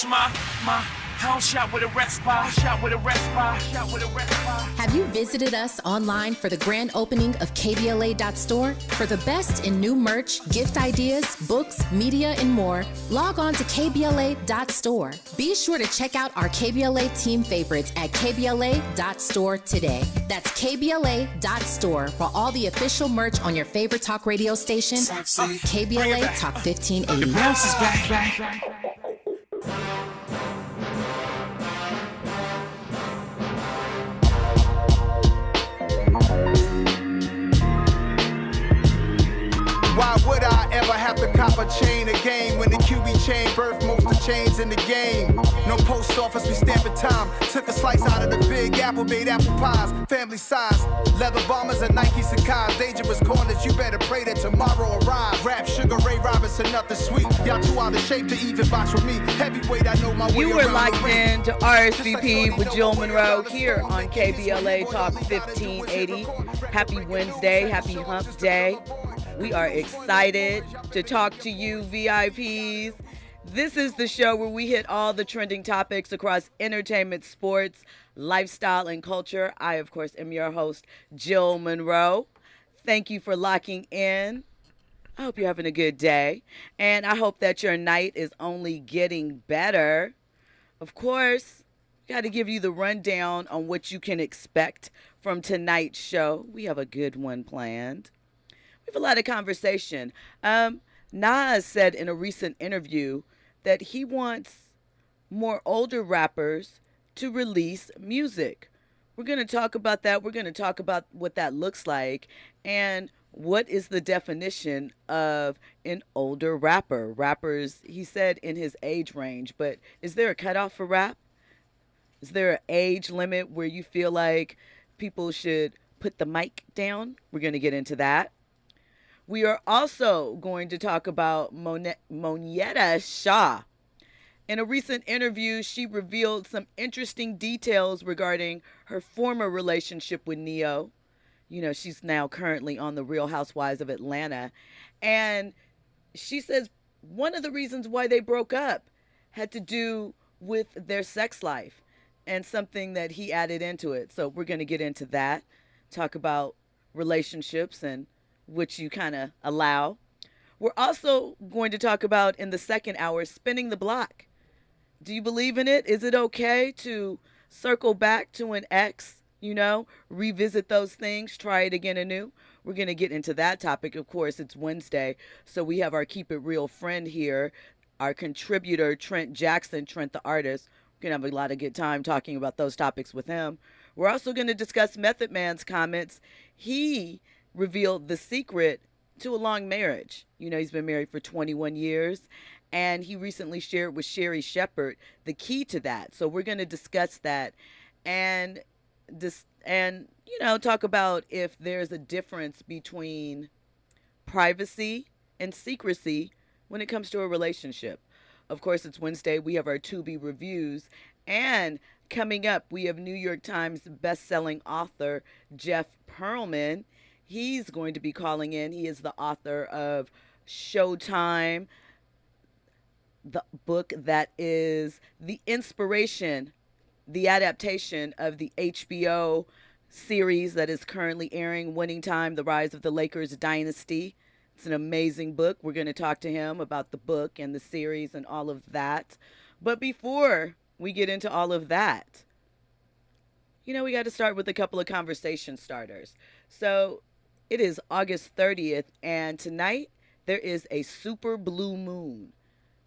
It's my house shot with a rest bar, Have you visited us online for the grand opening of KBLA.store? For the best in new merch, gift ideas, books, media, and more, log on to KBLA.store. Be sure to check out our KBLA team favorites at KBLA.store today. That's KBLA.store for all the official merch on your favorite talk radio station, KBLA Talk 1580. Bounce is back. Why would I ever have to cop a chain again when the QB chain birthed most of chains in the game? No post office, we stamping time. Took a slice out of the big apple, made apple pies, family size. Leather bombers and Nike Sacai's. Dangerous corners, you better pray that tomorrow arrives. Rap, Sugar Ray Robinson, nothing sweet. Y'all too out of shape to even box with me. Heavyweight, I know my way. You were locked in to RSVP with Jill Munroe here on KBLA Talk 1580. Happy Wednesday, happy hump day. We are excited to talk to you, VIPs. This is the show where we hit all the trending topics across entertainment, sports, lifestyle, and culture. I, of course, am your host, Jill Munroe. Thank you for locking in. I hope you're having a good day, and I hope that your night is only getting better. Of course, got to give you the rundown on what you can expect from tonight's show. We have a good one planned. We have a lot of conversation. Nas said in a recent interview that he wants more older rappers to release music. We're going to talk about that. We're going to talk about what that looks like and what is the definition of an older rapper. Rappers, he said, in his age range, but is there a cutoff for rap? Is there an age limit where you feel like people should put the mic down? We're going to get into that. We are also going to talk about Moneta Shah. In a recent interview, she revealed some interesting details regarding her former relationship with Neo. You know, she's now currently on The Real Housewives of Atlanta. And she says one of the reasons why they broke up had to do with their sex life and something that he added into it. So we're going to get into that, talk about relationships and which you kind of allow. We're also going to talk about in the second hour, spinning the block. Do you believe in it? Is it okay to circle back to an ex, revisit those things, try it again anew? We're going to get into that topic. Of course, it's Wednesday, so we have our Keep It Real friend here, our contributor, Trent Jackson, Trent the artist. We're going to have a lot of good time talking about those topics with him. We're also going to discuss Method Man's comments. He revealed the secret to a long marriage. He's been married for 21 years, and he recently shared with Sherry Shepherd the key to that. So we're going to discuss that and talk about if there's a difference between privacy and secrecy when it comes to a relationship. Of course, it's Wednesday. We have our Tubi reviews, and coming up, we have New York Times best-selling author Jeff Pearlman. He's going to be calling in. He is the author of Showtime, the book that is the inspiration, the adaptation of the HBO series that is currently airing, Winning Time, The Rise of the Lakers Dynasty. It's an amazing book. We're going to talk to him about the book and the series and all of that. But before we get into all of that, we got to start with a couple of conversation starters. So it is August 30th, and tonight there is a super blue moon.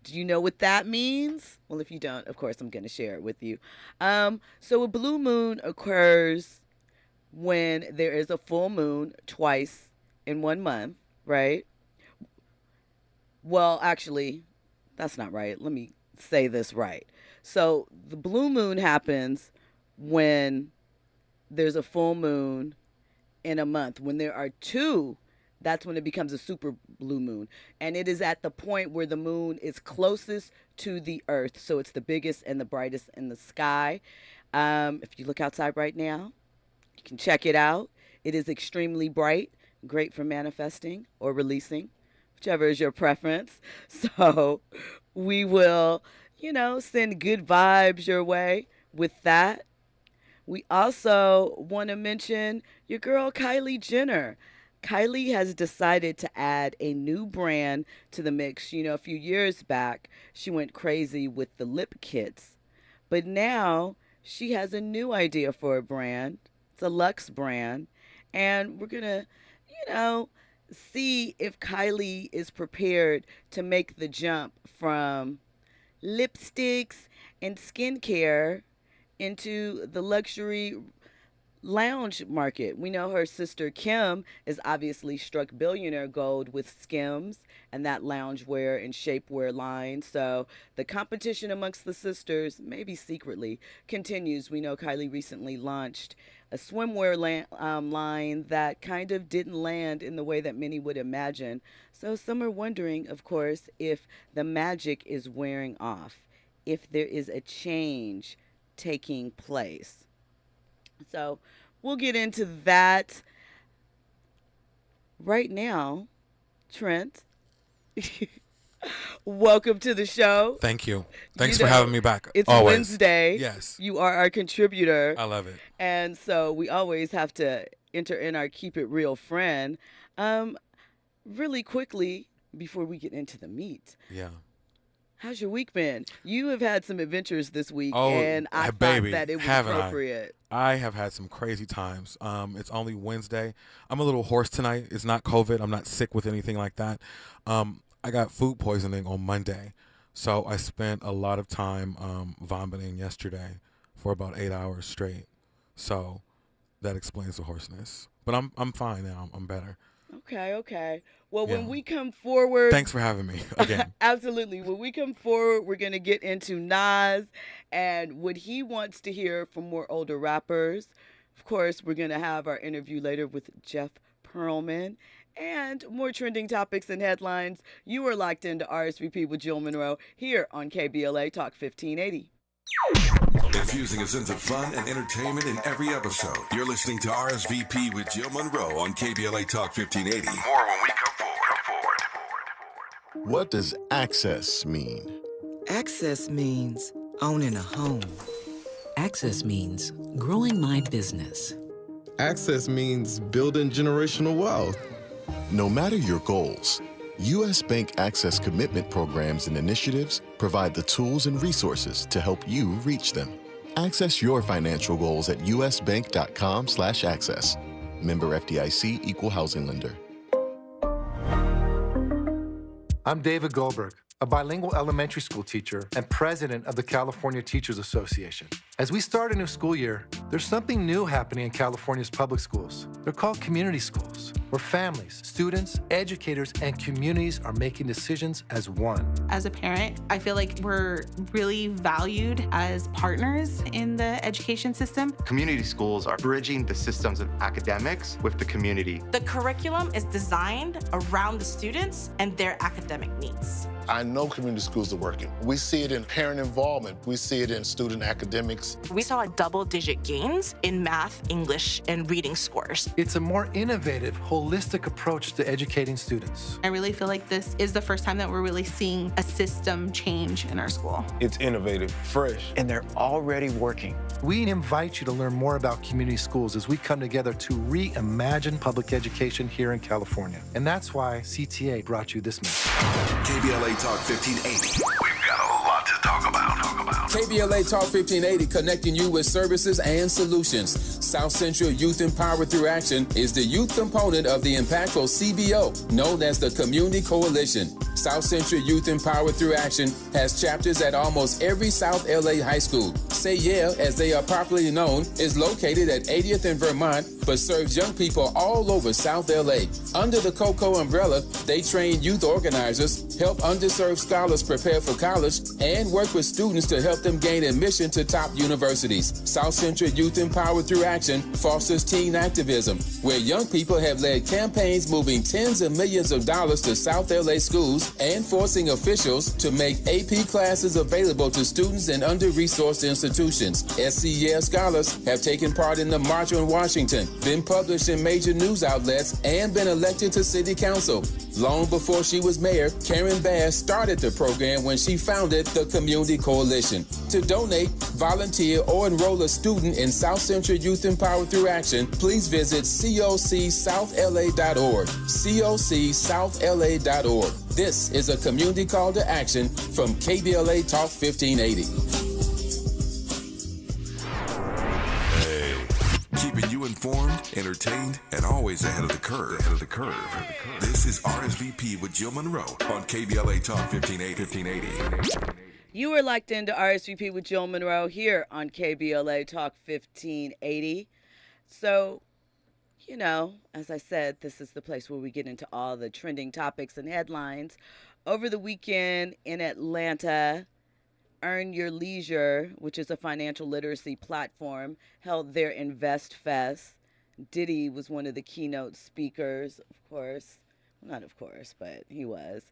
Do you know what that means? Well, if you don't, of course, I'm going to share it with you. So a blue moon occurs when there is a full moon twice in 1 month, right? Well, actually, that's not right. Let me say this right. So the blue moon happens when there's a full moon in a month. When there are two, that's when it becomes a super blue moon. And it is at the point where the moon is closest to the earth. So it's the biggest and the brightest in the sky. If you look outside right now, you can check it out. It is extremely bright, great for manifesting or releasing, whichever is your preference. So we will, send good vibes your way with that. We also want to mention your girl, Kylie Jenner. Kylie has decided to add a new brand to the mix. A few years back, she went crazy with the lip kits. But now she has a new idea for a brand. It's a luxe brand. And we're going to, see if Kylie is prepared to make the jump from lipsticks and skincare into the luxury lounge market. We know her sister Kim is obviously struck billionaire gold with Skims and that loungewear and shapewear line. So the competition amongst the sisters, maybe secretly, continues. We know Kylie recently launched a swimwear line that kind of didn't land in the way that many would imagine. So some are wondering, of course, if the magic is wearing off, if there is a change taking place. So we'll get into that right now. Trent, welcome to the show. Thank you. Thanks for having me back. It's always. Wednesday. Yes. You are our contributor. I love it. And so we always have to enter in our Keep It Real friend. Really quickly, before we get into the meat. Yeah. How's your week been? You have had some adventures this week, Oh, and I thought that it was appropriate. I have had some crazy times. It's only Wednesday. I'm a little hoarse tonight. It's not COVID. I'm not sick with anything like that. I got food poisoning on Monday, so I spent a lot of time vomiting yesterday for about 8 hours straight. So that explains the hoarseness. But I'm fine now. I'm better. Okay. Well, when we come forward... Thanks for having me again. Absolutely. When we come forward, we're going to get into Nas and what he wants to hear from more older rappers. Of course, we're going to have our interview later with Jeff Pearlman and more trending topics and headlines. You are locked into RSVP with Jill Munroe here on KBLA Talk 1580. Infusing a sense of fun and entertainment in every episode. You're listening to RSVP with Jill Munroe on KBLA Talk 1580. More when we come forward. What does access mean? Access means owning a home. Access means growing my business. Access means building generational wealth. No matter your goals, U.S. Bank Access Commitment Programs and initiatives provide the tools and resources to help you reach them. Access your financial goals at usbank.com/access. Member FDIC, Equal Housing Lender. I'm David Goldberg, a bilingual elementary school teacher and president of the California Teachers Association. As we start a new school year, there's something new happening in California's public schools. They're called community schools, where families, students, educators, and communities are making decisions as one. As a parent, I feel like we're really valued as partners in the education system. Community schools are bridging the systems of academics with the community. The curriculum is designed around the students and their academic needs. I know community schools are working. We see it in parent involvement. We see it in student academics. We saw double-digit gains in math, English, and reading scores. It's a more innovative, holistic approach to educating students. I really feel like this is the first time that we're really seeing a system change in our school. It's innovative, fresh, and they're already working. We invite you to learn more about community schools as we come together to reimagine public education here in California. And that's why CTA brought you this message. KBLA Talk 1580. We've got a lot to talk about. KBLA Talk 1580, connecting you with services and solutions. South Central Youth Empowered Through Action is the youth component of the impactful CBO, known as the Community Coalition. South Central Youth Empowered Through Action has chapters at almost every South LA high school. Say Yeah, as they are popularly known, is located at 80th and Vermont, but serves young people all over South LA. Under the COCO umbrella, they train youth organizers, help underserved scholars prepare for college, and work with students to help them gain admission to top universities. South Central Youth Empowered Through Action fosters teen activism, where young people have led campaigns moving tens of millions of dollars to South LA schools schools and forcing officials to make AP classes available to students in under-resourced institutions. SC Yale scholars have taken part in the March on Washington, been published in major news outlets, and been elected to city council. Long before she was mayor, Karen Bass started the program when she founded the Community Coalition. To donate, volunteer, or enroll a student in South Central Youth Empowered Through Action, please visit cocsouthla.org. cocsouthla.org. This is a community call to action from KBLA Talk 1580. Keeping you informed, entertained, and always ahead of the curve. This is RSVP with Jill Munroe on KBLA Talk 1580. You are locked into RSVP with Jill Munroe here on KBLA Talk 1580. So, you know, as I said, this is the place where we get into all the trending topics and headlines. Over the weekend in Atlanta, Earn Your Leisure, which is a financial literacy platform, held their Invest Fest. Diddy was one of the keynote speakers, of course. Well, not of course, but he was.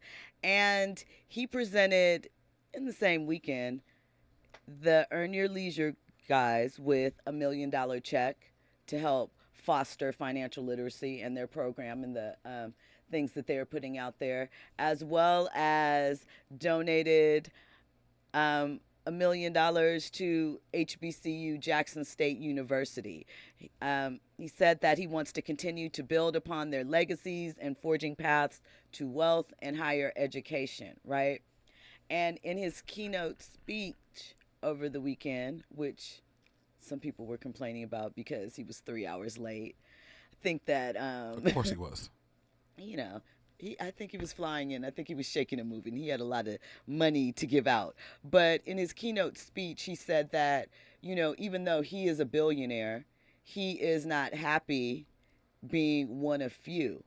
And he presented in the same weekend the Earn Your Leisure guys with $1 million check to help foster financial literacy and their program and the things that they're putting out there, as well as donated $1 million to HBCU Jackson State University. He said that he wants to continue to build upon their legacies and forging paths to wealth and higher education, right? And in his keynote speech over the weekend, which some people were complaining about because he was 3 hours late, I think that... of course he was. You know, I think he was flying in. I think he was shaking and moving. He had a lot of money to give out. But in his keynote speech, he said that, you know, even though he is a billionaire, he is not happy being one of few,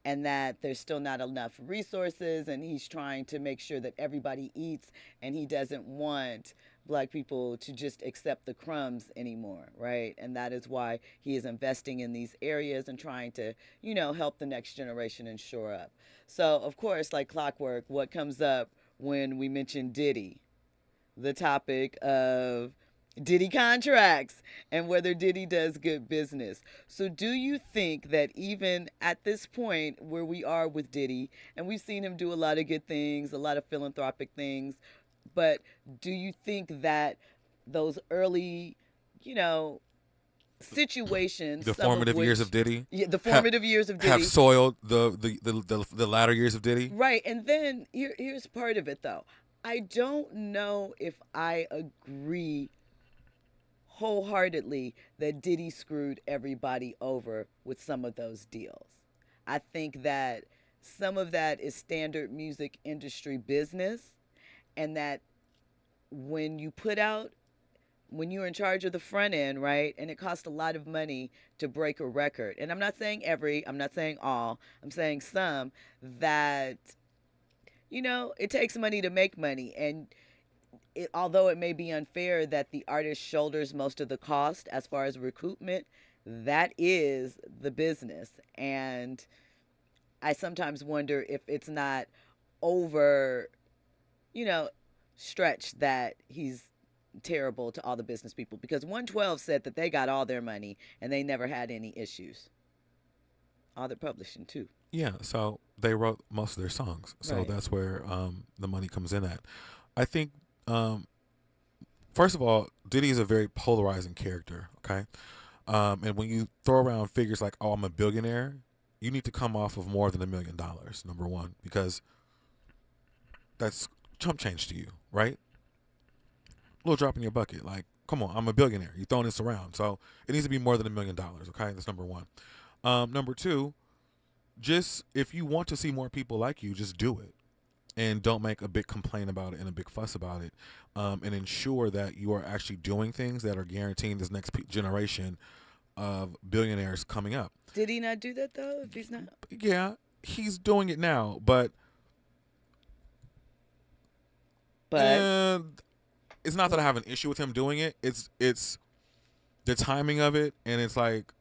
and that there's still not enough resources, and he's trying to make sure that everybody eats, and he doesn't want Black people to just accept the crumbs anymore, right? And that is why he is investing in these areas and trying to, you know, help the next generation and shore up. So, of course, like clockwork, what comes up when we mention Diddy? The topic of Diddy contracts and whether Diddy does good business. So do you think that even at this point where we are with Diddy, and we've seen him do a lot of good things, a lot of philanthropic things, but do you think that those early, you know, situations, the formative years of Diddy, the formative years of Diddy have soiled the latter years of Diddy? Right. And then here's part of it, though. I don't know if I agree wholeheartedly that Diddy screwed everybody over with some of those deals. I think that some of that is standard music industry business, and that when you're in charge of the front end, right, and it costs a lot of money to break a record, and I'm not saying I'm not saying all, I'm saying some, that, you know, it takes money to make money, and although it may be unfair that the artist shoulders most of the cost as far as recoupment, that is the business. And I sometimes wonder if it's not over, you know, stretched that he's terrible to all the business people, because 112 said that they got all their money and they never had any issues. All their publishing too. Yeah, so they wrote most of their songs, so Right. that's where the money comes in at. I think, first of all, Diddy is a very polarizing character, okay? And when you throw around figures like, oh, I'm a billionaire, you need to come off of more than $1 million, number one, because that's chump change to you, right? A little drop in your bucket. Like, come on, I'm a billionaire. You're throwing this around. So it needs to be more than $1 million, okay? That's number one. Number two, just if you want to see more people like you, just do it. And don't make a big complaint about it and a big fuss about it. And ensure that you are actually doing things that are guaranteeing this next generation of billionaires coming up. Did he not do that, though, if he's not? Yeah, he's doing it now, but it's not that I have an issue with him doing it. It's the timing of it, and it's like,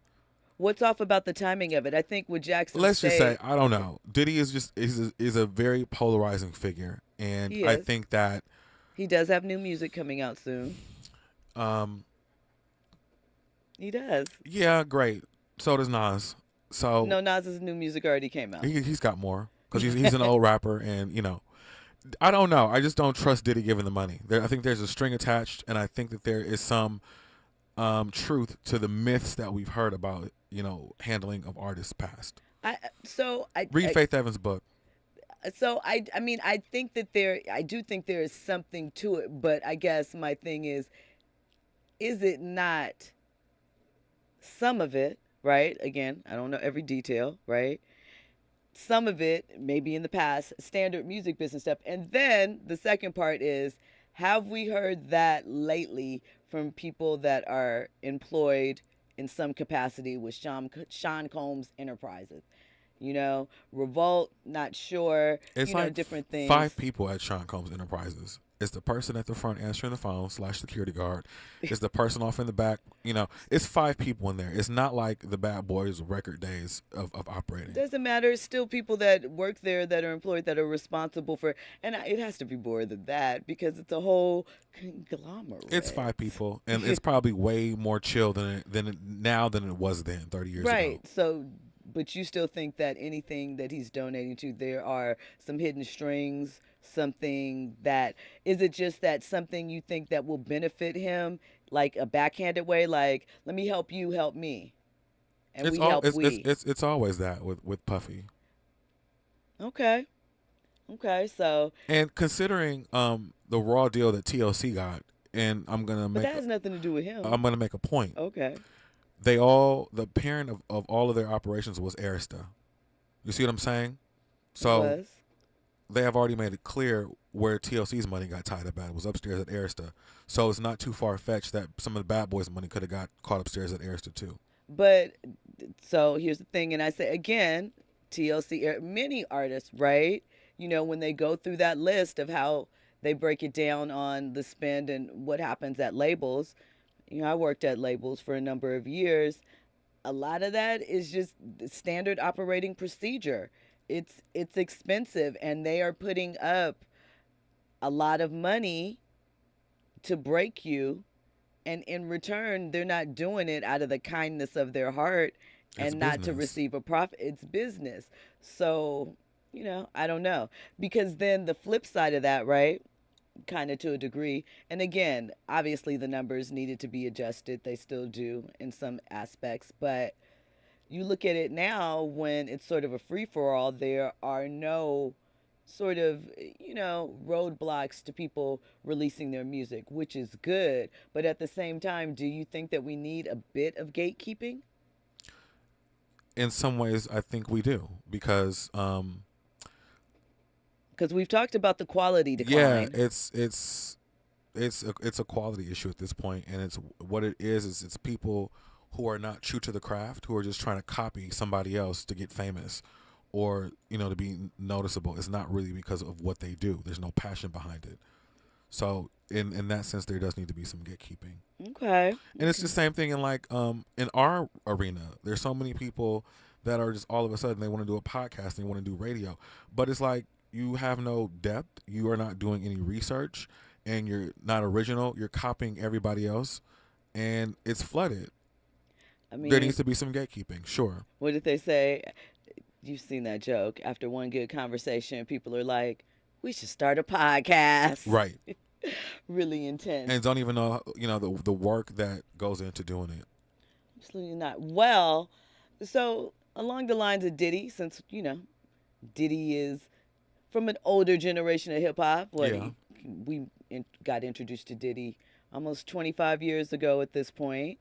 What's off about the timing of it? I think with Jackson Let's State, just say, I don't know. Diddy is a very polarizing figure, and I think that he does have new music coming out soon. He does. Yeah, great. So does Nas. So no, Nas's new music already came out. He's got more because he's an old rapper, and I don't know. I just don't trust Diddy giving the money. I think there's a string attached, and I think that there is some truth to the myths that we've heard about handling of artists past. Read Faith Evans' book. So I mean, I do think there is something to it, but I guess my thing is it not some of it, right? Again, I don't know every detail, right? Some of it, maybe in the past, standard music business stuff. And then the second part is, have we heard that lately from people that are employed in some capacity with Sean Combs Enterprises? Revolt, not sure. It's different things. 5 people at Sean Combs Enterprises. It's the person at the front answering the phone / security guard. It's the person off in the back. It's 5 people in there. It's not like the Bad Boys record days of operating. Doesn't matter. It's still people that work there that are employed that are responsible for, and it has to be more than that because it's a whole conglomerate. It's 5 people, and it's probably way more chill than it was then 30 years ago. Right. So, but you still think that anything that he's donating to, there are some hidden strings, something that, is it just that something you think that will benefit him, like a backhanded way, like, let me help you, help me, and it's always that with Puffy. Okay, so, and considering the raw deal that TLC got, and but that has nothing to do with him. I'm gonna make a point. Okay. The parent of all of their operations was Arista. You see what I'm saying? So they have already made it clear where TLC's money got tied up at. It was upstairs at Arista. So it's not too far-fetched that some of the Bad Boys' money could have got caught upstairs at Arista too. But, so here's the thing, and I say again, TLC, many artists, right? When they go through that list of how they break it down on the spend and what happens at labels. I worked at labels for a number of years. A lot of that is just standard operating procedure. It's expensive, and they are putting up a lot of money to break you, and in return, they're not doing it out of the kindness of their heart and not to receive a profit. It's business. So, I don't know. Because then the flip side of that, right? Kind of to a degree. And again, obviously the numbers needed to be adjusted. They still do in some aspects. But you look at it now when it's sort of a free-for-all, there are no sort of, roadblocks to people releasing their music, which is good. But at the same time, do you think that we need a bit of gatekeeping? In some ways, I think we do. Because we've talked about the quality decline. Yeah, it's a quality issue at this point, and it's what it is it's people who are not true to the craft, who are just trying to copy somebody else to get famous or to be noticeable. It's not really because of what they do. There's no passion behind it. So in that sense, there does need to be some gatekeeping. Okay. And it's the same thing in our arena. There's so many people that are just all of a sudden they want to do a podcast, they want to do radio, but it's like, you have no depth, you are not doing any research, and you're not original, you're copying everybody else, and it's flooded. I mean, there needs to be some gatekeeping, sure. What did they say? You've seen that joke. After one good conversation, people are like, we should start a podcast. Right. Really intense. And don't even know, the work that goes into doing it. Absolutely not. Well, so along the lines of Diddy, since, Diddy is from an older generation of hip-hop. We got introduced to Diddy almost 25 years ago at this point.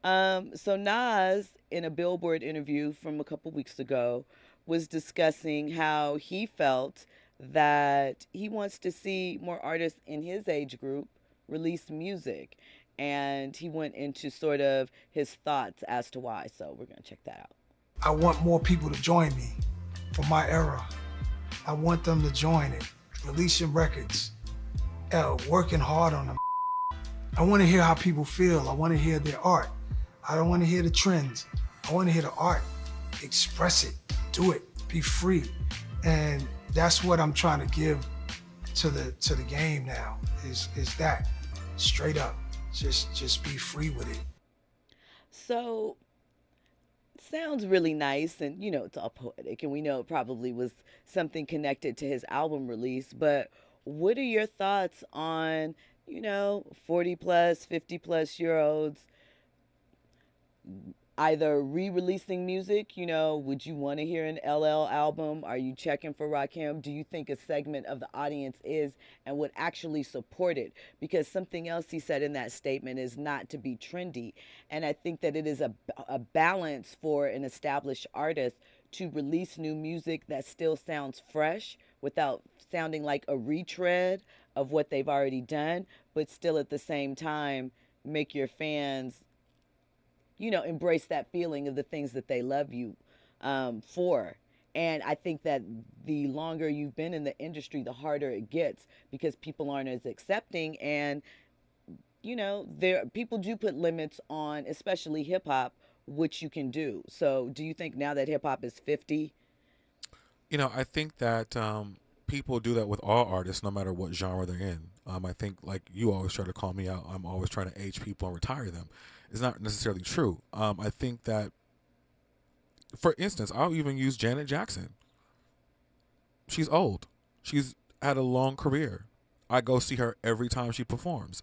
So Nas, in a Billboard interview from a couple weeks ago, was discussing how he felt that he wants to see more artists in his age group release music. And he went into sort of his thoughts as to why. So we're going to check that out. I want more people to join me for my era. I want them to join it, releasing records, working hard on them. I want to hear how people feel. I want to hear their art. I don't want to hear the trends. I want to hear the art. Express it. Do it. Be free. And that's what I'm trying to give to the game now. Is that straight up? Just be free with it. So, sounds really nice, and it's all poetic, and we know it probably was something connected to his album release. But what are your thoughts on 40 plus, 50 plus year olds either re-releasing music? Would you want to hear an LL album? Are you checking for Rakim? Do you think a segment of the audience is and would actually support it? Because something else he said in that statement is not to be trendy. And I think that it is a balance for an established artist to release new music that still sounds fresh without sounding like a retread of what they've already done, but still at the same time make your fans embrace that feeling of the things that they love you for. And I think that the longer you've been in the industry, the harder it gets because people aren't as accepting. And, people do put limits on, especially hip hop, what you can do. So do you think now that hip hop is 50? I think that people do that with all artists, no matter what genre they're in. I think, like you always try to call me out, I'm always trying to age people and retire them. It's not necessarily true. I think that, for instance, I'll even use Janet Jackson. She's old. She's had a long career. I go see her every time she performs.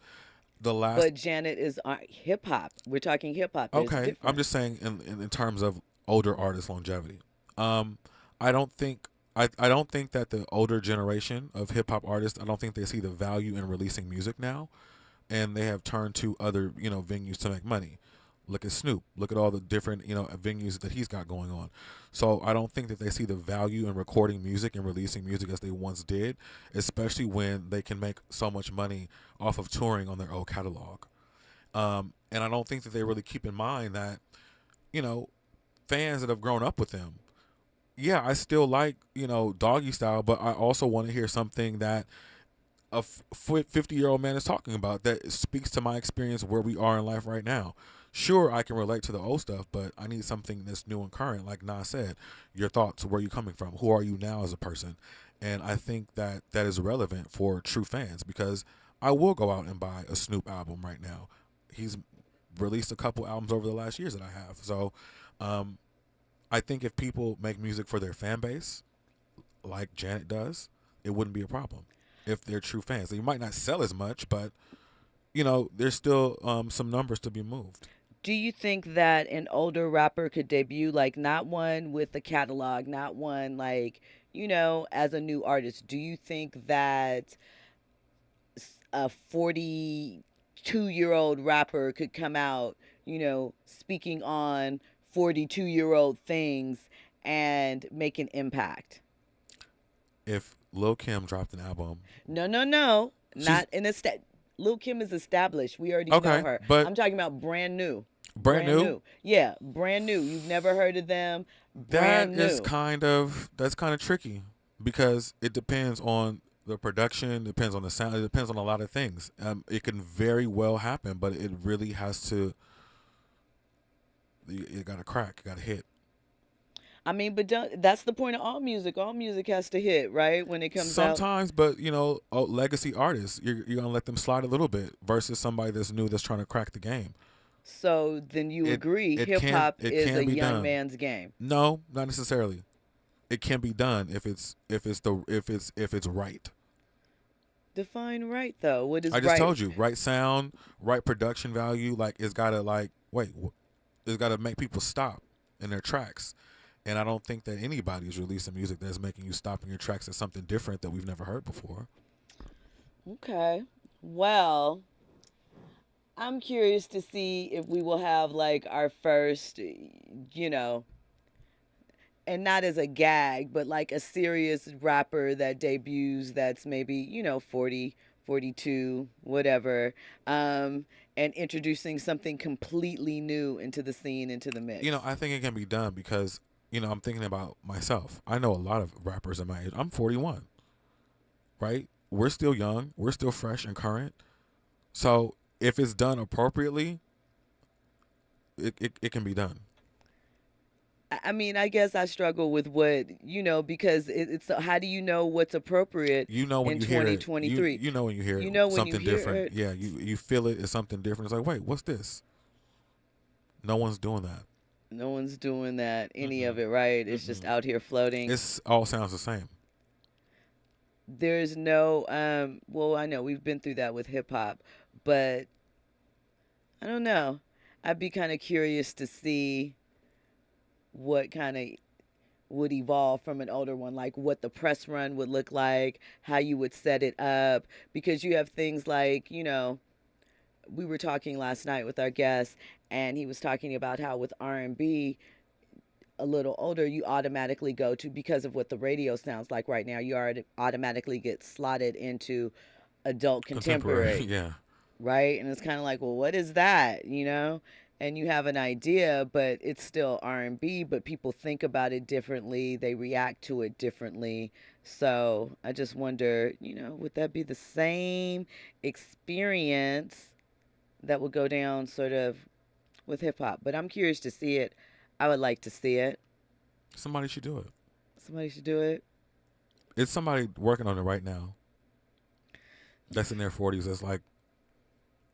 But Janet is hip hop. We're talking hip hop. Okay, I'm just saying in terms of older artist longevity. I don't think that the older generation of hip hop artists, I don't think they see the value in releasing music now. And they have turned to other, venues to make money. Look at Snoop. Look at all the different, venues that he's got going on. So I don't think that they see the value in recording music and releasing music as they once did, especially when they can make so much money off of touring on their old catalog. And I don't think that they really keep in mind that, fans that have grown up with them, yeah, I still like, Doggy Style, but I also want to hear something that a 50-year-old man is talking about that speaks to my experience where we are in life right now. Sure, I can relate to the old stuff, but I need something that's new and current. Like Nas said, your thoughts, where are you coming from? Who are you now as a person? And I think that is relevant for true fans because I will go out and buy a Snoop album right now. He's released a couple albums over the last years that I have. So I think if people make music for their fan base, like Janet does, it wouldn't be a problem. If they're true fans, they might not sell as much, but there's still some numbers to be moved. Do you think that an older rapper could debut, like not one with a catalog, not one like as a new artist? Do you think that a 42-year-old rapper could come out, speaking on 42-year-old things and make an impact? If Lil Kim dropped an album. No. Not in a Lil Kim is established. We already know her. But I'm talking about brand new. Brand new? Yeah, brand new. You've never heard of them. That's kind of tricky because it depends on the production, depends on the sound, it depends on a lot of things. It can very well happen, but it really has to. It got to crack. It got to hit. I mean, but that's the point of all music. All music has to hit, right? When it comes out. Sometimes, but legacy artists, you're gonna let them slide a little bit versus somebody that's new that's trying to crack the game. So then you agree, hip hop is a young man's game. No, not necessarily. It can be done if it's right. Define right though. What is right? I just told you, right sound, right production value. Like it's gotta it's gotta make people stop in their tracks. And I don't think that anybody's releasing music that's making you stop in your tracks at something different that we've never heard before. Okay. Well, I'm curious to see if we will have like our first, and not as a gag, but like a serious rapper that debuts that's maybe, 40, 42, whatever, and introducing something completely new into the scene, into the mix. I think it can be done because I'm thinking about myself. I know a lot of rappers at my age. I'm 41, right? We're still young. We're still fresh and current. So if it's done appropriately, it can be done. I mean, I guess I struggle with what, because it's how do you know what's appropriate You know when in you hear 2023? it. You know when you hear You know when something you hear different. it. Yeah, you feel it. It's something different. It's like, wait, what's this? No one's doing that. No one's doing that, any of it, right? It's just out here floating. It all sounds the same. There's no, well, I know we've been through that with hip hop, but I don't know. I'd be kind of curious to see what kind of would evolve from an older one, like what the press run would look like, how you would set it up, because you have things like, we were talking last night with our guest, and he was talking about how with R&B, a little older, you automatically go to, because of what the radio sounds like right now, you automatically get slotted into adult contemporary. Yeah. Right? And it's kind of like, well, what is that, And you have an idea, but it's still R&B, but people think about it differently. They react to it differently. So I just wonder, would that be the same experience that would go down sort of with hip hop? But I'm curious to see it. I would like to see it. Somebody should do it. Somebody should do it. It's somebody working on it right now. That's in their 40s. That's like,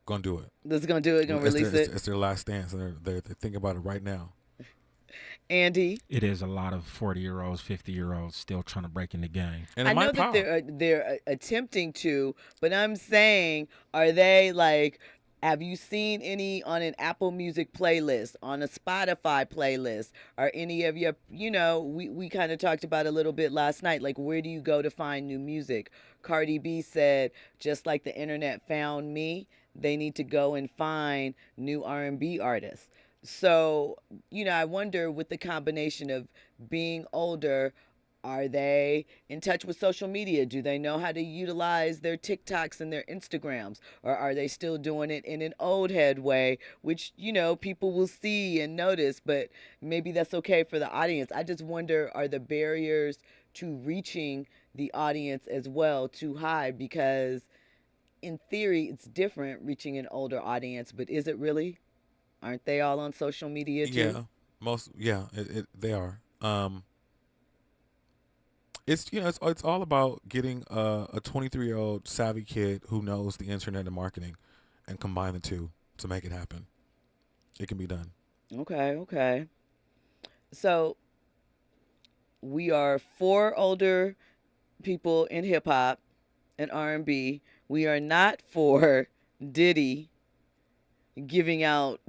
gonna do it. That's gonna do it. Gonna release it. It's their last dance, and they're thinking about it right now. Andy, it is a lot of 40-year-olds, 50-year-olds still trying to break in the game. And I know that they're attempting to, but I'm saying, are they like? Have you seen any on an Apple Music playlist, on a Spotify playlist, or any of your, we kind of talked about a little bit last night, like where do you go to find new music? Cardi B said, just like the internet found me, they need to go and find new R&B artists. So, I wonder with the combination of being older, are they in touch with social media? Do they know how to utilize their TikToks and their Instagrams? Or are they still doing it in an old head way, which, people will see and notice, but maybe that's okay for the audience. I just wonder, are the barriers to reaching the audience as well too high? Because in theory, it's different reaching an older audience, but is it really? Aren't they all on social media too? Yeah, they are. It's it's all about getting a 23-year-old savvy kid who knows the internet and marketing, and combine the two to make it happen. It can be done. Okay. So we are 4 older people in hip hop and R&B. We are not for Diddy giving out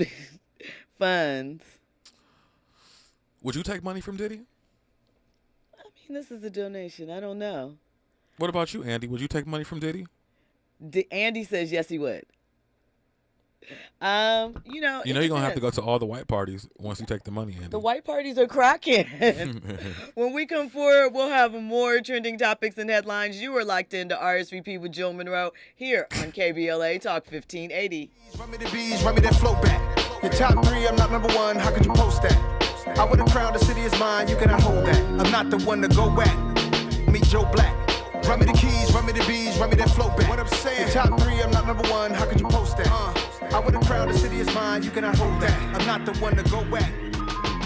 funds. Would you take money from Diddy? This is a donation. I don't know. What about you, Andy? Would you take money from Diddy? Andy says yes, he would. You're gonna have to go to all the white parties once you take the money, Andy. The white parties are cracking. When we come forward, we'll have more trending topics and headlines. You are locked into RSVP with Jill Munroe here on KBLA Talk 1580. Run me the bees, run me that flow back. Your top 3, I'm not number 1. How could you post that? I would have crowned the city is mine, you cannot hold that. I'm not the one to go back. Meet Joe Black. Run me the keys, run me the bees, run me that flow back. What I'm saying, your top 3, I'm not number 1. How could you post that? I would have crowned the city is mine, you cannot hold that. I'm not the one to go back.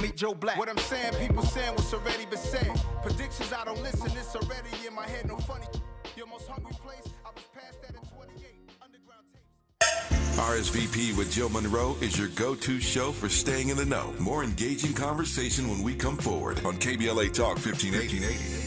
Meet Joe Black. What I'm saying, people saying what's already been said. Predictions, I don't listen, it's already in my head, no funny. Your most hungry place, I was past that at 28. Underground tapes. RSVP with Jill Munroe is your go-to show for staying in the know. More engaging conversation when we come forward on KBLA Talk 1580.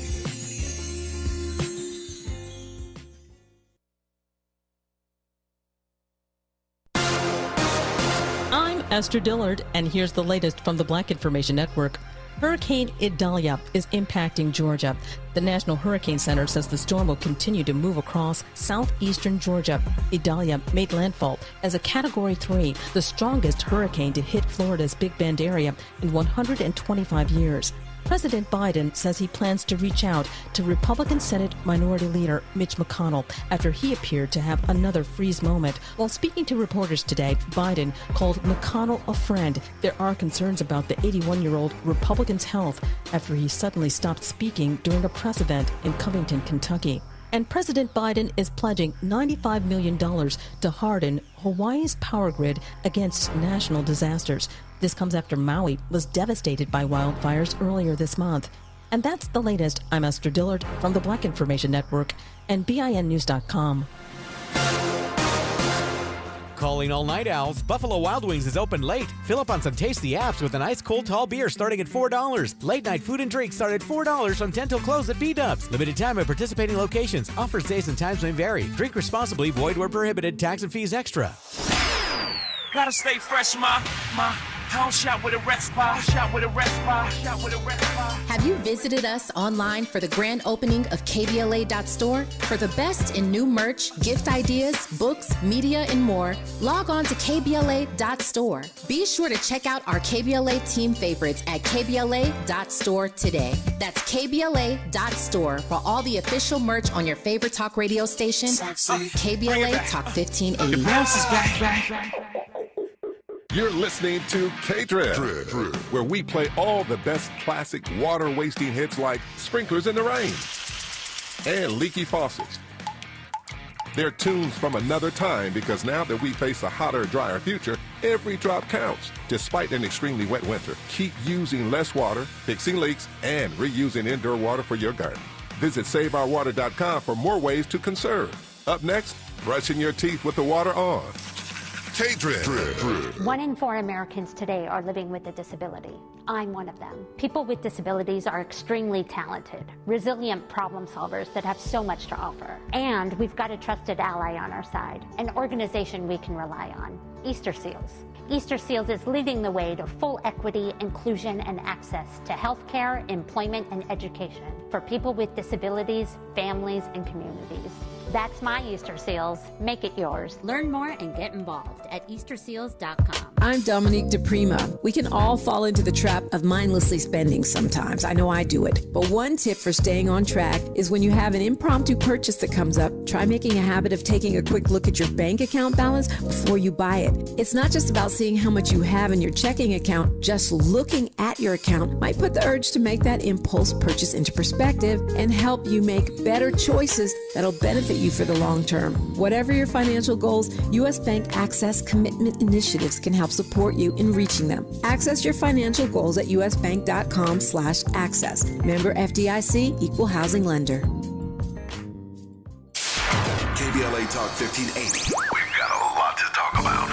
I'm Esther Dillard, and here's the latest from the Black Information Network. Hurricane Idalia is impacting Georgia. The National Hurricane Center says the storm will continue to move across southeastern Georgia. Idalia made landfall as a Category 3, the strongest hurricane to hit Florida's Big Bend area in 125 years. President Biden says he plans to reach out to Republican Senate Minority Leader Mitch McConnell after he appeared to have another freeze moment. While speaking to reporters today, Biden called McConnell a friend. There are concerns about the 81-year-old Republican's health after he suddenly stopped speaking during a press event in Covington, Kentucky. And President Biden is pledging $95 million to harden Hawaii's power grid against national disasters. This comes after Maui was devastated by wildfires earlier this month. And that's the latest. I'm Esther Dillard from the Black Information Network and BINnews.com. Calling all night owls, Buffalo Wild Wings is open late. Fill up on some tasty apps with an ice cold tall beer starting at $4. Late night food and drinks start at $4 from 10 till close at B-Dubs. Limited time at participating locations. Offers, days, and times may vary. Drink responsibly. Void where prohibited. Tax and fees extra. Gotta stay fresh, ma. House shot with a rest bar. Have you visited us online for the grand opening of KBLA.store? For the best in new merch, gift ideas, books, media, and more, log on to KBLA.store. Be sure to check out our KBLA team favorites at KBLA.store today. That's KBLA.store for all the official merch on your favorite talk radio station, KBLA Talk 1580. The bounce is back. You're listening to K-Drip, where we play all the best classic water-wasting hits like Sprinklers in the Rain and Leaky Faucets. They're tunes from another time because now that we face a hotter, drier future, every drop counts. Despite an extremely wet winter, keep using less water, fixing leaks, and reusing indoor water for your garden. Visit SaveOurWater.com for more ways to conserve. Up next, brushing your teeth with the water on. K-Drip. 1 in 4 Americans today are living with a disability. I'm one of them. People with disabilities are extremely talented, resilient problem solvers that have so much to offer. And we've got a trusted ally on our side, an organization we can rely on, Easter Seals. Easter Seals is leading the way to full equity, inclusion, and access to healthcare, employment, and education for people with disabilities, families, and communities. That's my Easter Seals. Make it yours. Learn more and get involved at easterseals.com. I'm Dominique DePrima. We can all fall into the trap of mindlessly spending sometimes. I know I do it. But one tip for staying on track is when you have an impromptu purchase that comes up, try making a habit of taking a quick look at your bank account balance before you buy it. It's not just about seeing how much you have in your checking account. Just looking at your account might put the urge to make that impulse purchase into perspective and help you make better choices that'll benefit you for the long term. Whatever your financial goals, U.S. Bank Access Commitment Initiatives can help support you in reaching them. Access your financial goals at usbank.com/access. Member FDIC, Equal Housing Lender. KBLA Talk 1580. We've got a lot to talk about.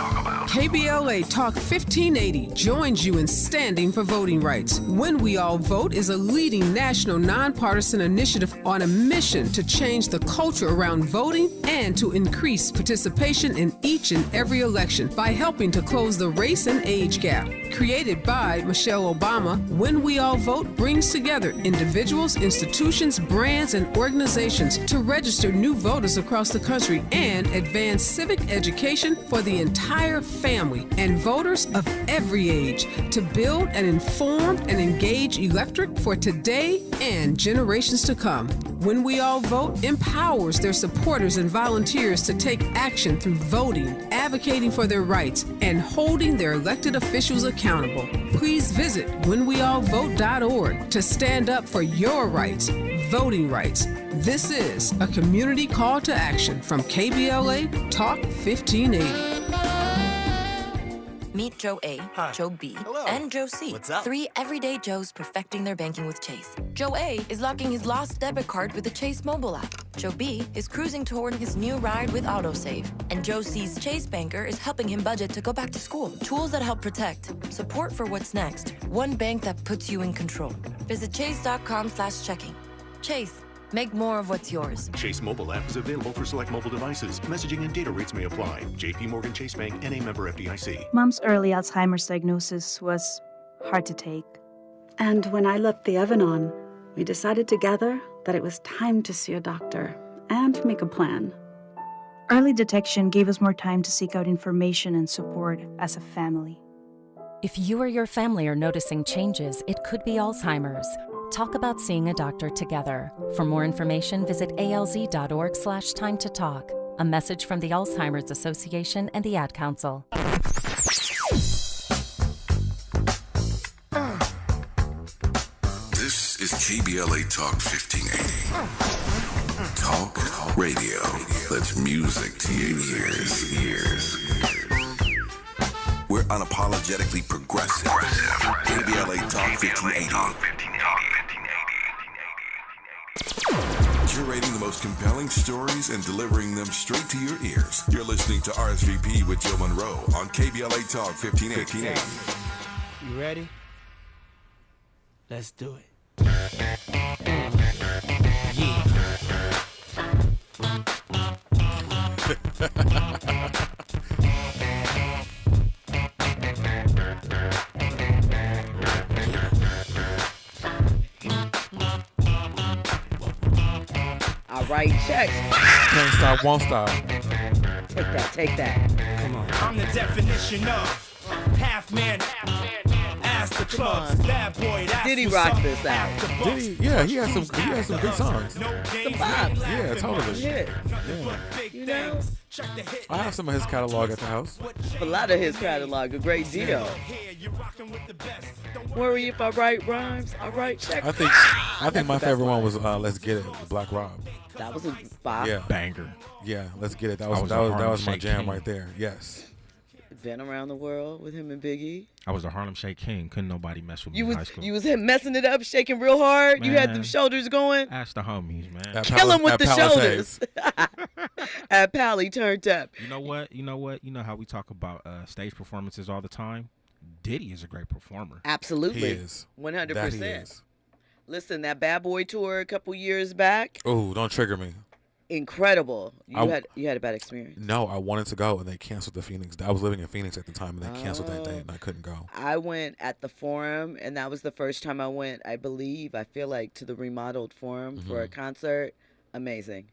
KBLA Talk 1580 joins you in standing for voting rights. When We All Vote is a leading national nonpartisan initiative on a mission to change the culture around voting and to increase participation in each and every election by helping to close the race and age gap. Created by Michelle Obama, When We All Vote brings together individuals, institutions, brands, and organizations to register new voters across the country and advance civic education for the entire family and voters of every age to build an informed and engaged electorate for today and generations to come. When We All Vote empowers their supporters and volunteers to take action through voting, advocating for their rights, and holding their elected officials accountable. Please visit whenweallvote.org to stand up for your rights, voting rights. This is a community call to action from KBLA Talk 1580. Meet Joe A, Hi. Joe B, Hello. And Joe C. What's up? 3 everyday Joes perfecting their banking with Chase. Joe A is locking his lost debit card with the Chase mobile app. Joe B is cruising toward his new ride with AutoSave. And Joe C's Chase banker is helping him budget to go back to school. Tools that help protect. Support for what's next. One bank that puts you in control. Visit chase.com/checking. Chase. Make more of what's yours. Chase mobile app is available for select mobile devices. Messaging and data rates may apply. JP Morgan Chase Bank, N.A. member FDIC. Mom's early Alzheimer's diagnosis was hard to take. And when I left the oven on, we decided together that it was time to see a doctor and make a plan. Early detection gave us more time to seek out information and support as a family. If you or your family are noticing changes, it could be Alzheimer's. Talk about seeing a doctor together. For more information, visit alz.org/time to talk. A message from the Alzheimer's Association and the Ad Council. This is KBLA Talk 1580. Talk radio. That's music to your ears. We're unapologetically progressive. KBLA Talk 1580. Curating the most compelling stories and delivering them straight to your ears. You're listening to RSVP with Jill Munroe on KBLA Talk 1580. You ready? Let's do it. Yeah. All right, checks. Can't stop, won't stop. Take that. Come on. I'm the definition of half man, ass the clubs, bad boy. That's Did he what's rock up. this out? Did he? Yeah, he had some good songs. The vibes. Yeah, totally. Yeah. Yeah. You know, I have some of his catalog at the house. a lot of his catalog, a great deal. Worry if I write rhymes, I write checks. I think my favorite one was Let's Get It with Black Rob. That was a bop. Yeah. Banger. Yeah, Let's Get It. That I was was a Harlem my Shake jam King. right there. Yes. Been around the world with him and Biggie. I was a Harlem Shake King. Couldn't nobody mess with me in high school. You was him messing it up, shaking real hard. You had them Man. shoulders going. Ask the homies, man. Kill him with the shoulders. At Pally turned up. You know what? You know how we talk about stage performances all the time? Diddy is a great performer. Absolutely. He is. 100%. That he is. Listen, that Bad Boy tour a couple years back, Oh, don't trigger me. incredible. You had a bad experience. No, I wanted to go, and they canceled the Phoenix. I was living in Phoenix at the time, and they canceled that date, and I couldn't go. I went at the Forum, and that was the first time I went, I feel like, to the remodeled Forum for a concert. Amazing.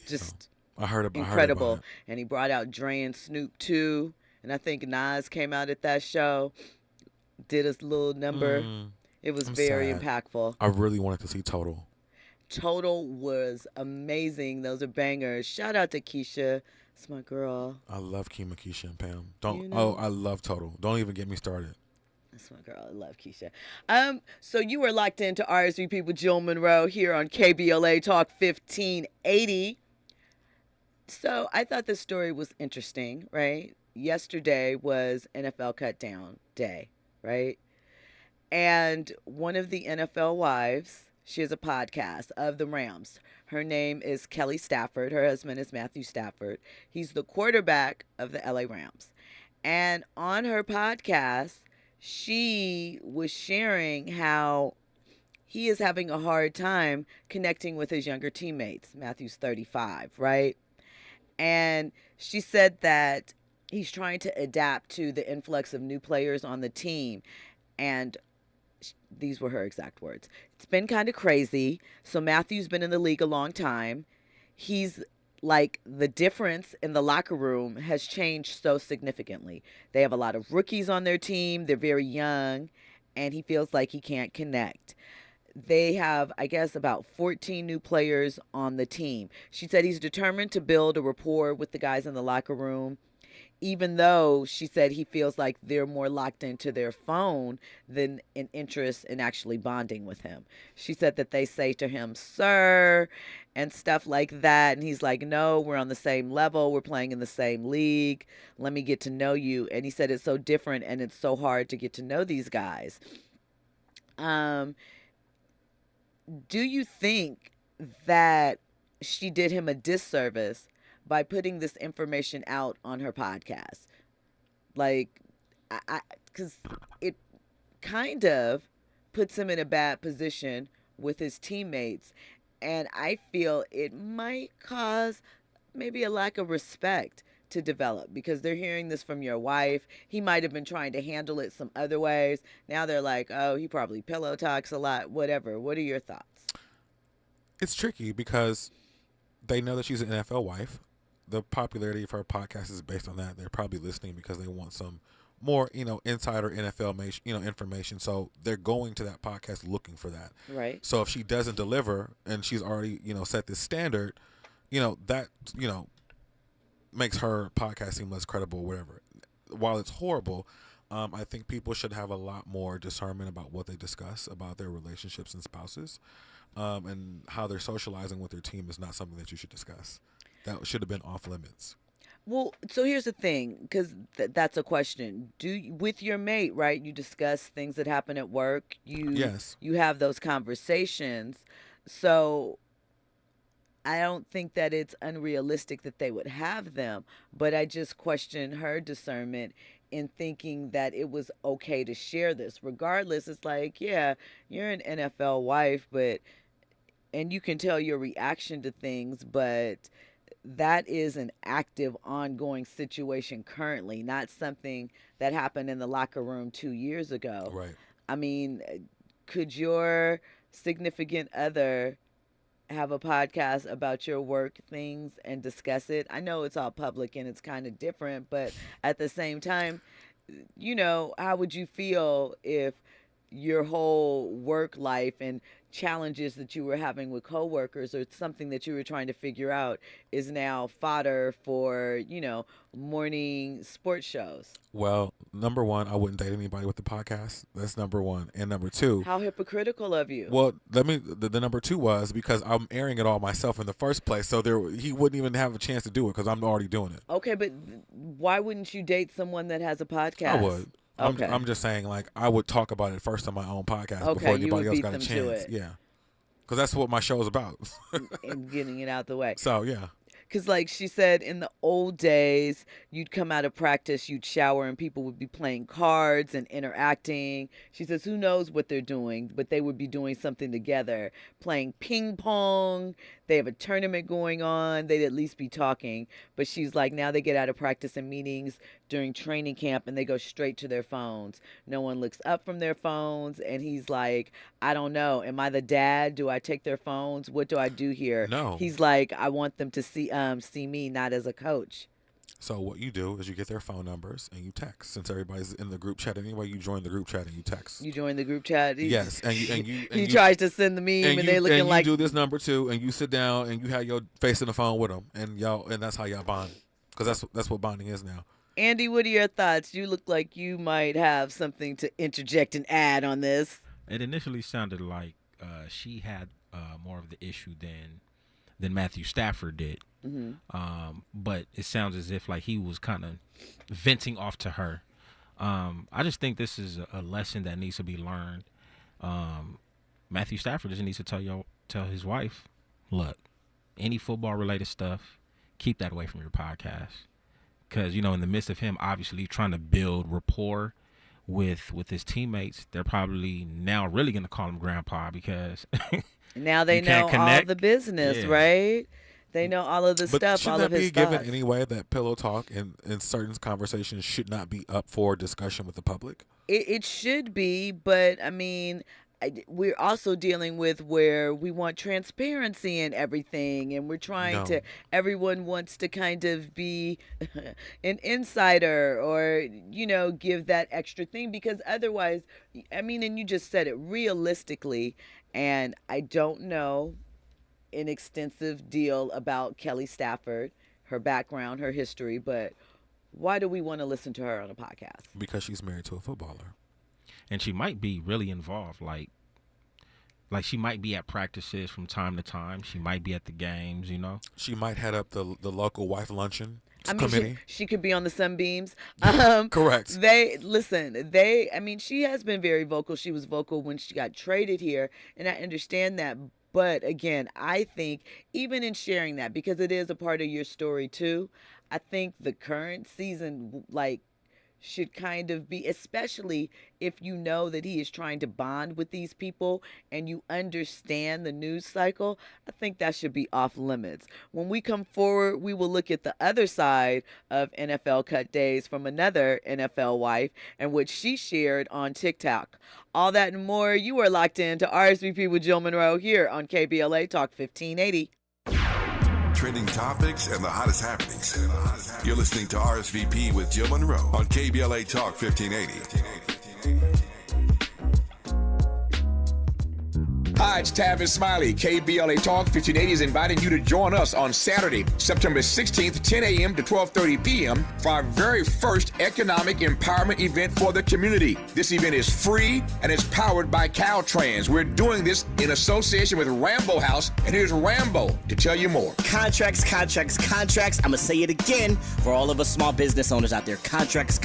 Just I heard about incredible. it. And he brought out Dre and Snoop, too. And I think Nas came out at that show, did his little number. It was I'm very sad. impactful. I really wanted to see Total. Total was amazing. Those are bangers. Shout out to Keisha. It's my girl. I love Kima, Keisha, and Pam. Don't. You know. Oh, I love Total. Don't even get me started. That's my girl. I love Keisha. So you were locked into RSVP with Jill Munroe here on KBLA Talk 1580. So I thought this story was interesting, right? Yesterday was NFL Cutdown Day, right? And one of the NFL wives, she has a podcast of the Rams. Her name is Kelly Stafford. Her husband is Matthew Stafford. He's the quarterback of the LA Rams. And on her podcast, she was sharing how he is having a hard time connecting with his younger teammates. Matthew's 35, right? And she said that he's trying to adapt to the influx of new players on the team. And these were her exact words. It's been kind of crazy. So Matthew's been in the league a long time. He's like, the difference in the locker room has changed so significantly. They have a lot of rookies on their team. They're very young, and he feels like he can't connect. They have, I guess, about 14 new players on the team. She said he's determined to build a rapport with the guys in the locker room, even though she said he feels like they're more locked into their phone than an interest in actually bonding with him. She said that they say to him, sir, and stuff like that. And he's like, no, we're on the same level. We're playing in the same league. Let me get to know you. And he said it's so different and it's so hard to get to know these guys. Do you think that she did him a disservice by putting this information out on her podcast? Like, because it kind of puts him in a bad position with his teammates. And I feel it might cause maybe a lack of respect to develop, because they're hearing this from your wife. He might have been trying to handle it some other ways. Now they're like, oh, he probably pillow talks a lot, whatever. What are your thoughts? It's tricky because they know that she's an NFL wife. The popularity of her podcast is based on that. They're probably listening because they want some more, insider NFL, information. So they're going to that podcast looking for that. Right. So if she doesn't deliver and she's already, set this standard, that, makes her podcast seem less credible or whatever. While it's horrible, I think people should have a lot more discernment about what they discuss about their relationships and spouses, and how they're socializing with their team is not something that you should discuss. That should have been off limits. Well, so here's the thing, because that's a question. With your mate, right? You discuss things that happen at work. Yes. You have those conversations. So I don't think that it's unrealistic that they would have them, but I just question her discernment in thinking that it was okay to share this. Regardless, it's like, yeah, you're an NFL wife, and you can tell your reaction to things, but that is an active, ongoing situation currently, not something that happened in the locker room 2 years ago. Right. I mean, could your significant other have a podcast about your work things and discuss it? I know it's all public and it's kind of different, but at the same time, how would you feel if your whole work life and challenges that you were having with coworkers or something that you were trying to figure out is now fodder for, morning sports shows? Well, number one, I wouldn't date anybody with the podcast. That's number one. And number two. How hypocritical of you. Well, the number two was because I'm airing it all myself in the first place. So he wouldn't even have a chance to do it because I'm already doing it. Okay, but why wouldn't you date someone that has a podcast? I would. Okay. I'm just saying, like, I would talk about it first on my own podcast before anybody else got a chance. Yeah. Because that's what my show is about. And getting it out the way. So, yeah. Because, like she said, in the old days, you'd come out of practice, you'd shower, and people would be playing cards and interacting. She says, who knows what they're doing, but they would be doing something together, playing ping pong. They have a tournament going on. They'd at least be talking. But she's like, now they get out of practice and meetings during training camp, and they go straight to their phones. No one looks up from their phones. And he's like, I don't know. Am I the dad? Do I take their phones? What do I do here? No. He's like, I want them to see me, not as a coach. So what you do is you get their phone numbers and you text. Since everybody's in the group chat anyway, you join the group chat and you text. You join the group chat? Yes. And he tries to send the meme and they looking like... And you do this number too, and you sit down and you have your face in the phone with them, and that's how y'all bond. Because that's what bonding is now. Andy, what are your thoughts? You look like you might have something to interject and add on this. It initially sounded like she had more of the issue than Matthew Stafford did. Mm-hmm. But it sounds as if like he was kind of venting off to her. I just think this is a lesson that needs to be learned. Matthew Stafford just needs to tell his wife, look, any football related stuff, keep that away from your podcast. Because, in the midst of him obviously trying to build rapport with his teammates, they're probably now really going to call him grandpa because now they know all the business, right? They know all of the stuff, all of his thoughts. Should that be given anyway that pillow talk and certain conversations should not be up for discussion with the public? It should be, but I mean, we're also dealing with where we want transparency in everything, and we're trying to, everyone wants to kind of be an insider or, give that extra thing, because otherwise, I mean, and you just said it realistically, and I don't know an extensive deal about Kelly Stafford, her background, her history, but why do we want to listen to her on a podcast? Because she's married to a footballer. And she might be really involved. Like she might be at practices from time to time. She might be at the games, She might head up the local wife luncheon committee. She could be on the Sunbeams. Correct. She has been very vocal. She was vocal when she got traded here, and I understand that. But again, I think even in sharing that, because it is a part of your story too, I think the current season, should kind of be, especially if you know that he is trying to bond with these people and you understand the news cycle, I think that should be off limits. When we come forward, we will look at the other side of NFL cut days from another NFL wife and what she shared on TikTok. All that and more, you are locked in to RSVP with Jill Munroe here on KBLA Talk 1580. Trending topics and the hottest happenings. You're listening to RSVP with Jill Munroe on KBLA Talk 1580. Hi, it's Tavis Smiley. KBLA Talk 1580 is inviting you to join us on Saturday, September 16th, 10 a.m. to 12:30 p.m. for our very first economic empowerment event for the community. This event is free and is powered by Caltrans. We're doing this in association with Rambo House, and here's Rambo to tell you more. Contracts. I'm going to say it again for all of us small business owners out there. Contracts.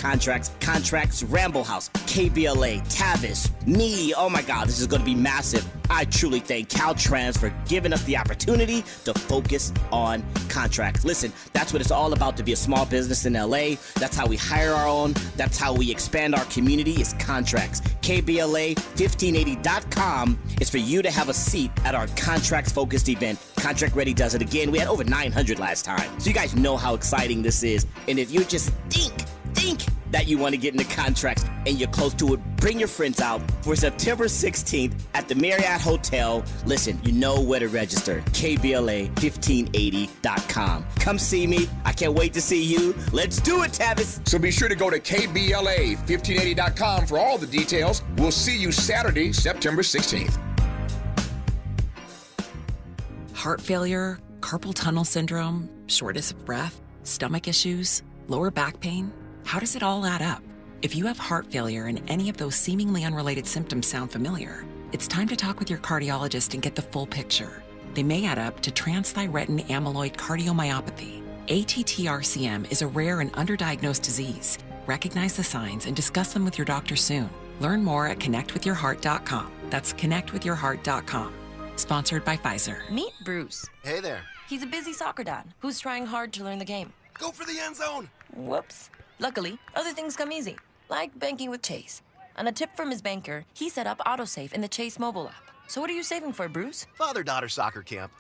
Rambo House, KBLA, Tavis, me. Oh my God, this is going to be massive. I truly thank Caltrans for giving us the opportunity to focus on contracts. Listen, that's what it's all about to be a small business in LA. That's how we hire our own. That's how we expand our community is contracts. KBLA1580.com is for you to have a seat at our contracts-focused event. Contract Ready does it again. We had over 900 last time. So you guys know how exciting this is. And if you just think that you want to get into contracts and you're close to it, bring your friends out for September 16th at the Marriott Hotel. Listen, you know where to register. KBLA1580.com. Come see me. I can't wait to see you. Let's do it, Tavis. So be sure to go to KBLA1580.com for all the details. We'll see you Saturday, September 16th. Heart failure, carpal tunnel syndrome, shortness of breath, stomach issues, lower back pain. How does it all add up? If you have heart failure and any of those seemingly unrelated symptoms sound familiar, it's time to talk with your cardiologist and get the full picture. They may add up to transthyretin amyloid cardiomyopathy. ATTR-CM is a rare and underdiagnosed disease. Recognize the signs and discuss them with your doctor soon. Learn more at connectwithyourheart.com. That's connectwithyourheart.com. Sponsored by Pfizer. Meet Bruce. Hey there. He's a busy soccer dad who's trying hard to learn the game. Go for the end zone. Whoops. Luckily, other things come easy, like banking with Chase. On a tip from his banker, he set up autosave in the Chase mobile app. So what are you saving for, Bruce? Father-daughter soccer camp.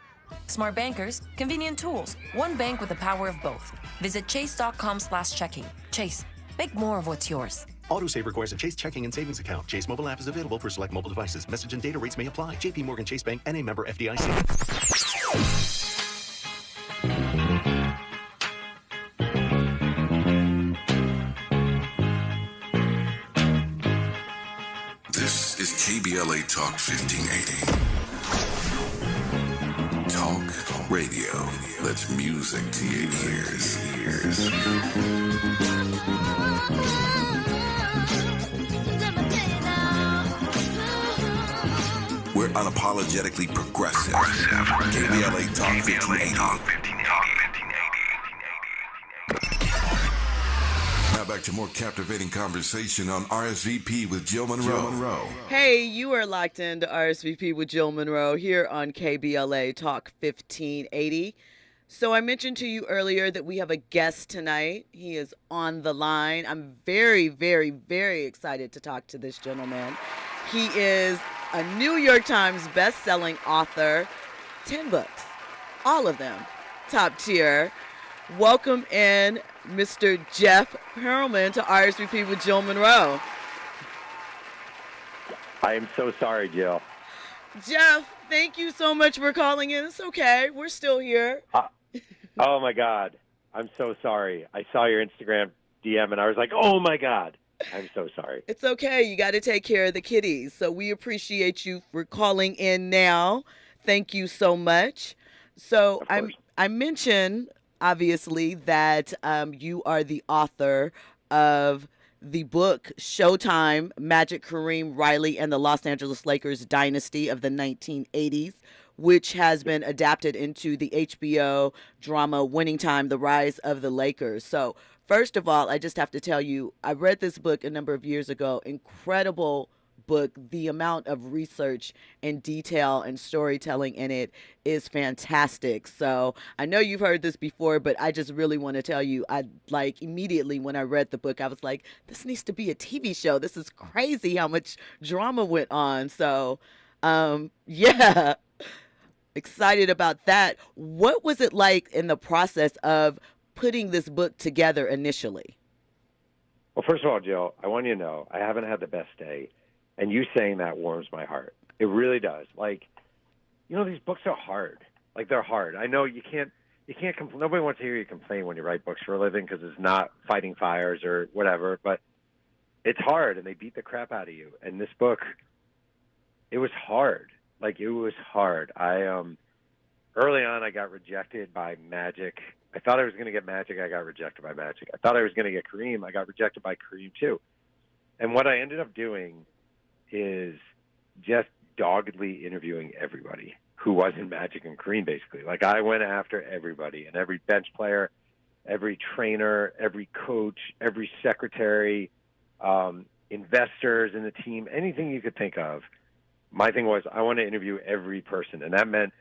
Smart bankers, convenient tools. One bank with the power of both. Visit chase.com/checking. Chase, make more of what's yours. Autosave requires a Chase checking and savings account. Chase mobile app is available for select mobile devices. Message and data rates may apply. JP Morgan Chase Bank, N.A. member FDIC. This is KBLA Talk 1580. Talk radio. That's music to your ears. We're unapologetically progressive. KBLA Talk 1580. Now back to more captivating conversation on RSVP with Jill Munroe. Hey, you are locked into RSVP with Jill Munroe here on KBLA Talk 1580. So I mentioned to you earlier that we have a guest tonight. He is on the line. I'm very, very, very excited to talk to this gentleman. He is a New York Times best-selling author, 10 books, all of them top tier. Welcome in Mr. Jeff Pearlman to RSVP with Jill Munroe. I am so sorry, Jill. Jeff, thank you so much for calling in. It's okay. We're still here. Oh, my God. I'm so sorry. I saw your Instagram DM, and I was like, oh, my God. I'm so sorry. It's okay. You got to take care of the kiddies. So we appreciate you for calling in now. Thank you so much. So I mentioned, obviously, that you are the author of the book Showtime, Magic, Kareem, Riley, and the Los Angeles Lakers Dynasty of the 1980s, which has been adapted into the HBO drama Winning Time, The Rise of the Lakers. So first of all, I just have to tell you, I read this book a number of years ago. Incredible book. The amount of research and detail and storytelling in it is fantastic. So I know you've heard this before, but I just really want to tell you, immediately when I read the book, I was like, this needs to be a TV show. This is crazy how much drama went on. So, yeah, excited about that. What was it like in the process of putting this book together initially? Well, first of all, Jill, I want you to know I haven't had the best day, and you saying that warms my heart. It really does. These books are hard. They're hard. I know you can't nobody wants to hear you complain when you write books for a living because it's not fighting fires or whatever, but it's hard, and they beat the crap out of you. And this book, it was hard. Like, it was hard. Early on, I got rejected by Magic. I thought I was going to get Magic. I got rejected by Magic. I thought I was going to get Kareem. I got rejected by Kareem, too. And what I ended up doing is just doggedly interviewing everybody who wasn't Magic and Kareem, basically. Like, I went after everybody, and every bench player, every trainer, every coach, every secretary, investors in the team, anything you could think of. My thing was, I want to interview every person, and that meant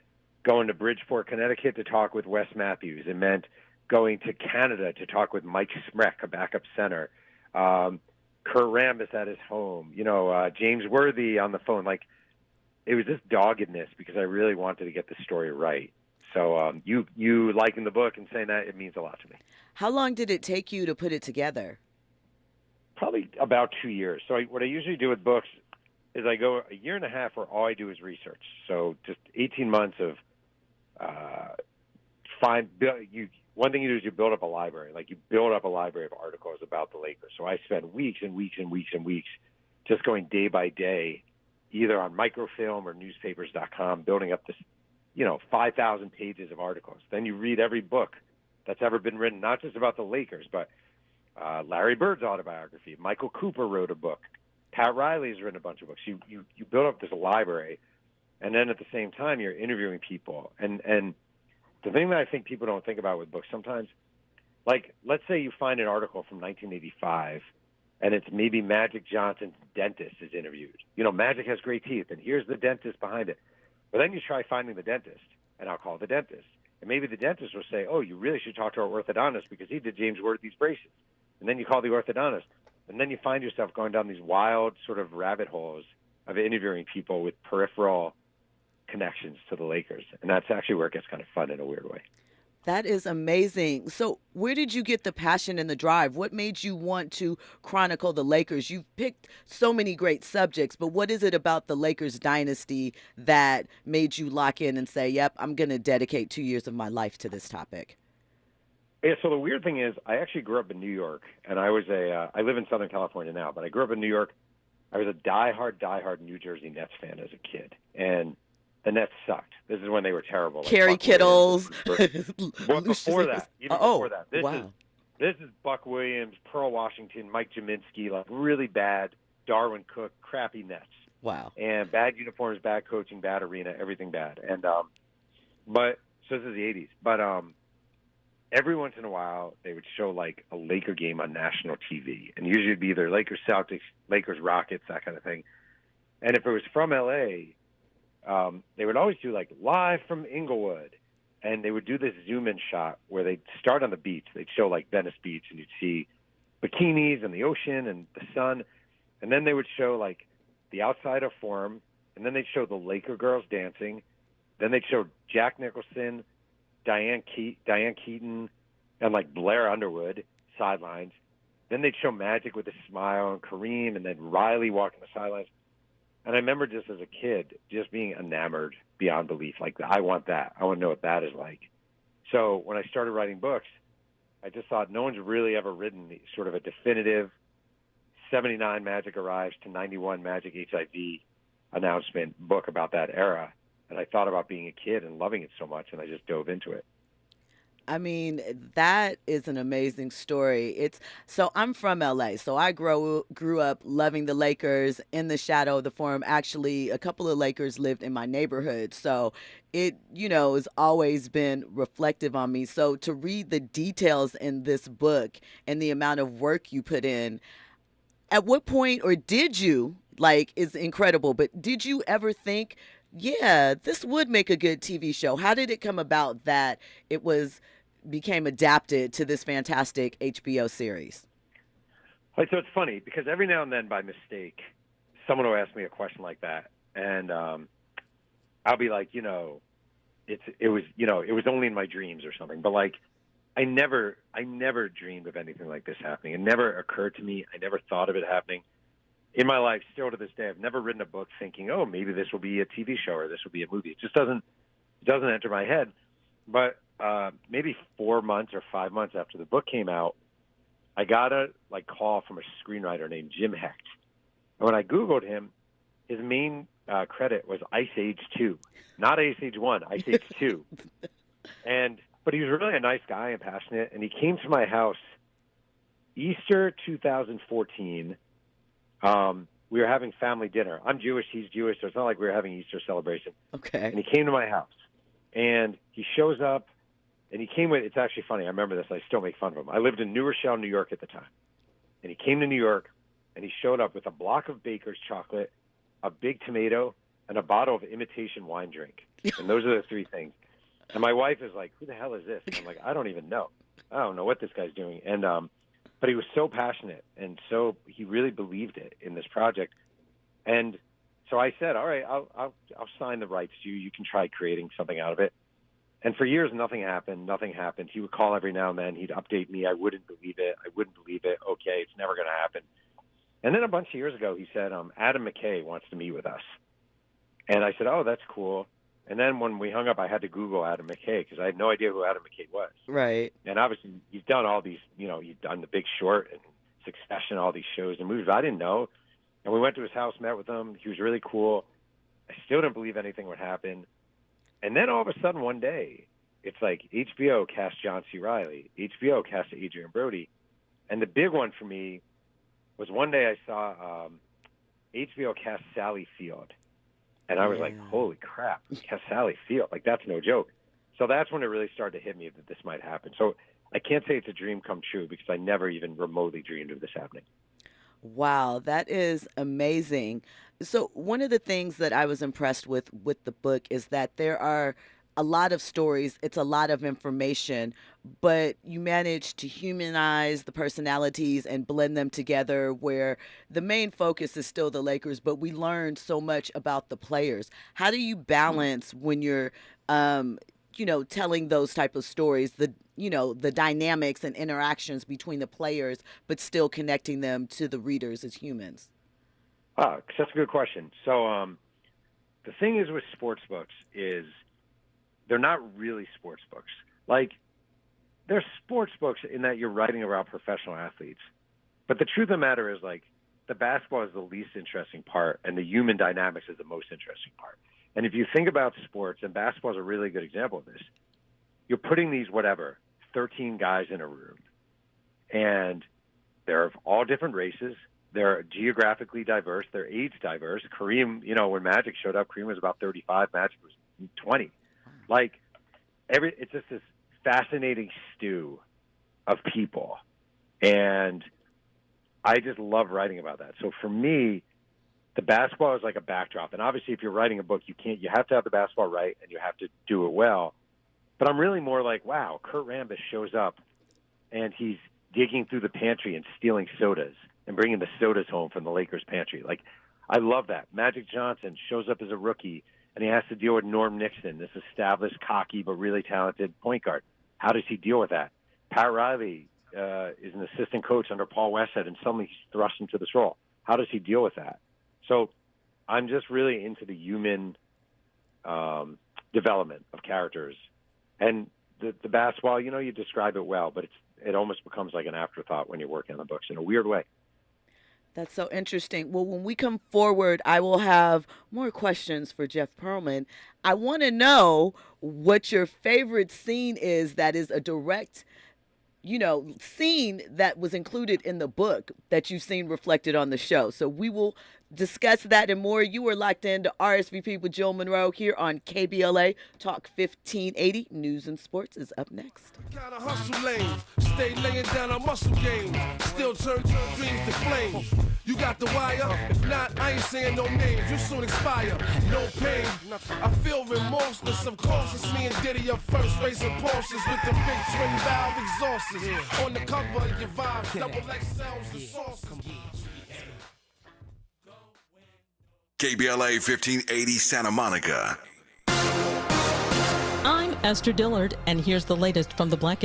going to Bridgeport, Connecticut to talk with Wes Matthews. It meant going to Canada to talk with Mike Smrek, a backup center, Kurt Rambis at his home, James Worthy on the phone. Like, it was this doggedness because I really wanted to get the story right. So you liking the book and saying that, it means a lot to me. How long did it take you to put it together? Probably about 2 years. So what I usually do with books is I go a year and a half where all I do is research. So just 18 months of one thing you do is you build up a library. Like, you build up a library of articles about the Lakers. So I spent weeks and weeks and weeks and weeks just going day by day, either on microfilm or newspapers.com, building up this, 5,000 pages of articles. Then you read every book that's ever been written, not just about the Lakers, but Larry Bird's autobiography. Michael Cooper wrote a book. Pat Riley's written a bunch of books. You build up this library, and then at the same time you're interviewing people. And the thing that I think people don't think about with books sometimes, like, let's say you find an article from 1985, and it's maybe Magic Johnson's dentist is interviewed. Magic has great teeth, and here's the dentist behind it. But then you try finding the dentist, and I'll call the dentist. And maybe the dentist will say, oh, you really should talk to our orthodontist because he did James Worthy's braces. And then you call the orthodontist. And then you find yourself going down these wild sort of rabbit holes of interviewing people with peripheral connections to the Lakers. And that's actually where it gets kind of fun in a weird way. That is amazing. So where did you get the passion and the drive? What made you want to chronicle the Lakers? You've picked so many great subjects, but what is it about the Lakers dynasty that made you lock in and say, yep, I'm going to dedicate 2 years of my life to this topic? Yeah, so the weird thing is I actually grew up in New York, and I live in Southern California now, but I grew up in New York. I was a diehard New Jersey Nets fan as a kid, and the Nets sucked. This is when they were terrible. Kerry Kittles. Well, before that. Before that. This is Buck Williams, Pearl Washington, Mike Jaminski, like really bad, Darwin Cook, crappy Nets. Wow. And bad uniforms, bad coaching, bad arena, everything bad. And so this is the 80s. But every once in a while, they would show like a Laker game on national TV. And usually it'd be either Lakers Celtics, Lakers Rockets, that kind of thing. And if it was from L.A., they would always do like live from Inglewood, and they would do this zoom-in shot where they'd start on the beach. They'd show like Venice Beach, and you'd see bikinis and the ocean and the sun, and then they would show like the outside of Forum, and then they'd show the Laker girls dancing, then they'd show Jack Nicholson, Diane Keaton, and like Blair Underwood sidelines. Then they'd show Magic with a smile and Kareem, and then Riley walking the sidelines. And I remember just as a kid, just being enamored beyond belief. Like, I want that. I want to know what that is like. So when I started writing books, I just thought no one's really ever written sort of a definitive 79 Magic arrives to 91 Magic HIV announcement book about that era. And I thought about being a kid and loving it so much, and I just dove into it. I mean, that is an amazing story. So I'm from LA, so I grew up loving the Lakers in the shadow of the Forum. Actually, a couple of Lakers lived in my neighborhood, so it, has always been reflective on me. So to read the details in this book and the amount of work you put in, at what point, or did you, is incredible, but did you ever think, yeah, this would make a good TV show? How did it come about that it became adapted to this fantastic HBO series? So it's funny because every now and then by mistake, someone will ask me a question like that. And I'll be like, it was only in my dreams or something. But I never dreamed of anything like this happening. It never occurred to me. I never thought of it happening. In my life, still to this day, I've never written a book thinking, oh, maybe this will be a TV show or this will be a movie. It just doesn't enter my head. But maybe 4 months or 5 months after the book came out, I got a call from a screenwriter named Jim Hecht. And when I Googled him, his main credit was Ice Age 2. Not Ice Age 1, Ice Age 2. But he was really a nice guy and passionate, and he came to my house Easter 2014. We were having family dinner. I'm Jewish, he's Jewish, so it's not like we were having Easter celebration. Okay. And he came to my house, and he shows up, and he came with, it's actually funny, I remember this, I still make fun of him. I lived in New Rochelle, New York at the time. And he came to New York, and he showed up with a block of Baker's chocolate, a big tomato, and a bottle of imitation wine drink. And those are the three things. And my wife is like, who the hell is this? And I'm like, I don't even know. I don't know what this guy's doing. And but he was so passionate, and so he really believed it in this project. And so I said, all right, I'll sign the rights to you. You can try creating something out of it. And for years, nothing happened. He would call every now and then. He'd update me. I wouldn't believe it. Okay, it's never going to happen. And then a bunch of years ago, he said, Adam McKay wants to meet with us. And I said, oh, that's cool. And then when we hung up, I had to Google Adam McKay because I had no idea who Adam McKay was. Right. And obviously, he's done all these, he's done The Big Short and Succession, all these shows and movies I didn't know. And we went to his house, met with him. He was really cool. I still didn't believe anything would happen. And then all of a sudden, one day, it's like HBO cast John C. Reilly. HBO cast Adrian Brody. And the big one for me was one day I saw HBO cast Sally Field. And I was like, holy crap, cast Sally Field. Like, that's no joke. So that's when it really started to hit me that this might happen. So I can't say it's a dream come true because I never even remotely dreamed of this happening. Wow, that is amazing. So one of the things that I was impressed with the book is that there are a lot of stories. It's a lot of information, but you manage to humanize the personalities and blend them together where the main focus is still the Lakers, but we learned so much about the players. How do you balance when you're, telling those type of stories, the dynamics and interactions between the players, but still connecting them to the readers as humans? That's a good question. So the thing is with sports books is they're not really sports books. Like, they're sports books in that you're writing about professional athletes. But the truth of the matter is, like, the basketball is the least interesting part, and the human dynamics is the most interesting part. And if you think about sports, and basketball is a really good example of this, you're putting these, 13 guys in a room. And they're of all different races. They're geographically diverse. They're age diverse. Kareem, when Magic showed up, Kareem was about 35. Magic was 20. Like, it's just this fascinating stew of people. And I just love writing about that. So for me, the basketball is like a backdrop. And obviously, if you're writing a book, you have to have the basketball right and you have to do it well. But I'm really more like, wow, Kurt Rambis shows up and he's digging through the pantry and stealing sodas and bringing the sodas home from the Lakers pantry. Like, I love that. Magic Johnson shows up as a rookie and he has to deal with Norm Nixon, this established, cocky, but really talented point guard. How does he deal with that? Pat Riley is an assistant coach under Paul Westhead, and suddenly he's thrust into this role. How does he deal with that? So I'm just really into the human development of characters. And the basketball, you describe it well, but it almost becomes like an afterthought when you're working on the books in a weird way. That's so interesting. Well, when we come forward, I will have more questions for Jeff Pearlman. I want to know what your favorite scene is that is a direct, scene that was included in the book that you've seen reflected on the show. So we will discuss that and more. You are locked into RSVP with Jill Munroe here on KBLA Talk 1580. News and Sports is up next. Kind of hustle lanes, stay laying down on muscle games, still turn dreams to flames. You got the wire? If not, I ain't saying no names. You soon expire, no pain. I feel remorseless, of course. It's me and Diddy up first, racing Porsches with the big twin valve exhausts. On the cover of your vibes, double XLs and sauces. KBLA 1580 Santa Monica. I'm Esther Dillard, and here's the latest from the Black